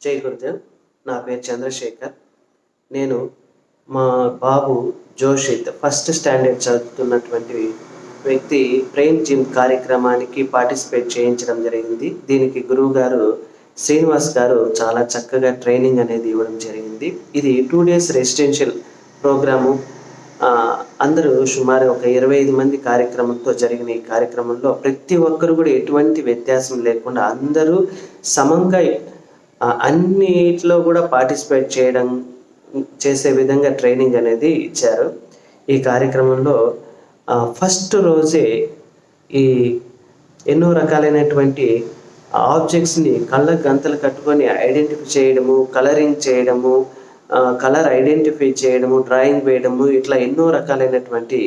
జై గురుదేవ్. నా పేరు చంద్రశేఖర్. నేను మా బాబు జోషిత్ ఫస్ట్ స్టాండర్డ్ చదువుతున్నటువంటి వ్యక్తి బ్రెయిన్ జిమ్ కార్యక్రమానికి పార్టిసిపేట్ చేయించడం జరిగింది. దీనికి గురువు గారు శ్రీనివాస్ గారు చాలా చక్కగా ట్రైనింగ్ అనేది ఇవ్వడం జరిగింది. ఇది 2 days రెసిడెన్షియల్ ప్రోగ్రాము. అందరూ సుమారు ఒక 25 మంది కార్యక్రమంతో జరిగిన ఈ కార్యక్రమంలో ప్రతి ఒక్కరు కూడా ఎటువంటి వ్యత్యాసం లేకుండా అందరూ సమంగా అన్నిట్లో కూడా పార్టిసిపేట్ చేసే విధంగా ట్రైనింగ్ అనేది ఇచ్చారు. ఈ కార్యక్రమంలో ఫస్ట్ రోజే ఈ ఎన్నో రకాలైనటువంటి ఆబ్జెక్ట్స్ని కళ్ళకు గంతలు కట్టుకొని ఐడెంటిఫై చేయడము, కలరింగ్ చేయడము, కలర్ ఐడెంటిఫై చేయడము, డ్రాయింగ్ వేయడము, ఇట్లా ఎన్నో రకాలైనటువంటి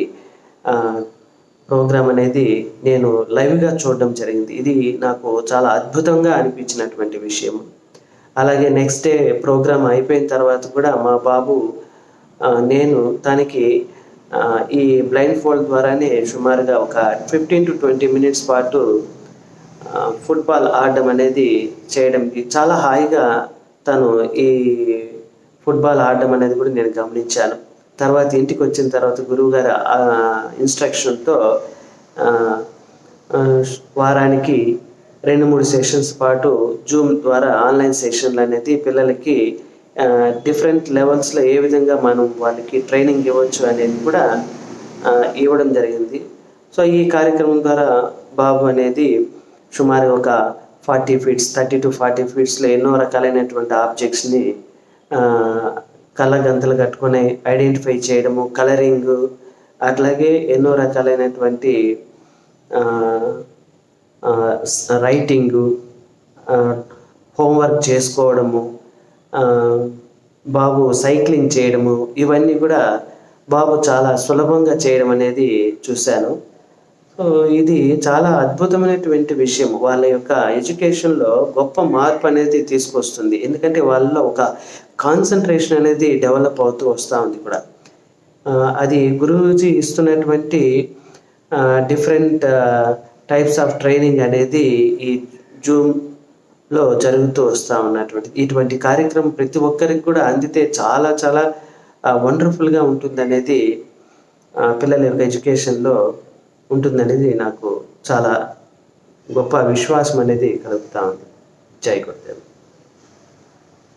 ప్రోగ్రామ్ అనేది నేను లైవ్గా చూడడం జరిగింది. ఇది నాకు చాలా అద్భుతంగా అనిపించినటువంటి విషయం. అలాగే నెక్స్ట్ డే ప్రోగ్రామ్ అయిపోయిన తర్వాత కూడా మా బాబు నేను తనకి ఈ బ్లైండ్ ఫోల్డ్ ద్వారానే సుమారుగా ఒక 15 to 20 minutes పాటు ఫుట్బాల్ ఆడడం అనేది చేయడంకి చాలా హాయిగా తను ఈ ఫుట్బాల్ ఆడడం అనేది కూడా నేను గమనించాను. తర్వాత ఇంటికి వచ్చిన తర్వాత గురువుగారు ఇన్స్ట్రక్షన్తో వారానికి 2-3 సెషన్స్ పాటు జూమ్ ద్వారా ఆన్లైన్ సెషన్లు అనేది పిల్లలకి డిఫరెంట్ లెవెల్స్లో ఏ విధంగా మనం వాళ్ళకి ట్రైనింగ్ ఇవ్వచ్చు అనేది కూడా ఇవ్వడం జరిగింది. సో ఈ కార్యక్రమం ద్వారా బాబు అనేది సుమారు ఒక 40 feet 30 to 40 feet ఎన్నో రకాలైనటువంటి ఆబ్జెక్ట్స్ని కళ్ళగంతలు కట్టుకొని ఐడెంటిఫై చేయడము, కలరింగు, అట్లాగే ఎన్నో రకాలైనటువంటి రైటింగు, హోంవర్క్ చేసుకోవడము, బాబు సైక్లింగ్ చేయడము, ఇవన్నీ కూడా బాబు చాలా సులభంగా చేయడం అనేది చూశాను. సో ఇది చాలా అద్భుతమైనటువంటి విషయం. వాళ్ళ యొక్క ఎడ్యుకేషన్లో గొప్ప మార్పు అనేది తీసుకొస్తుంది. ఎందుకంటే వాళ్ళలో ఒక కాన్సన్ట్రేషన్ అనేది డెవలప్ అవుతూ వస్తూ ఉంది కూడా. అది గురూజీ ఇస్తున్నటువంటి డిఫరెంట్ టైప్స్ ఆఫ్ ట్రైనింగ్ అనేది ఈ జూమ్లో జరుగుతూ వస్తూ ఉన్నటువంటి ఇటువంటి కార్యక్రమం ప్రతి ఒక్కరికి కూడా అందితే చాలా చాలా వండర్ఫుల్గా ఉంటుందనేది పిల్లల యొక్క ఎడ్యుకేషన్లో ఉంటుందనేది నాకు చాలా గొప్ప విశ్వాసం అనేది కలుగుతూ ఉంది. జై గురుదేవ్.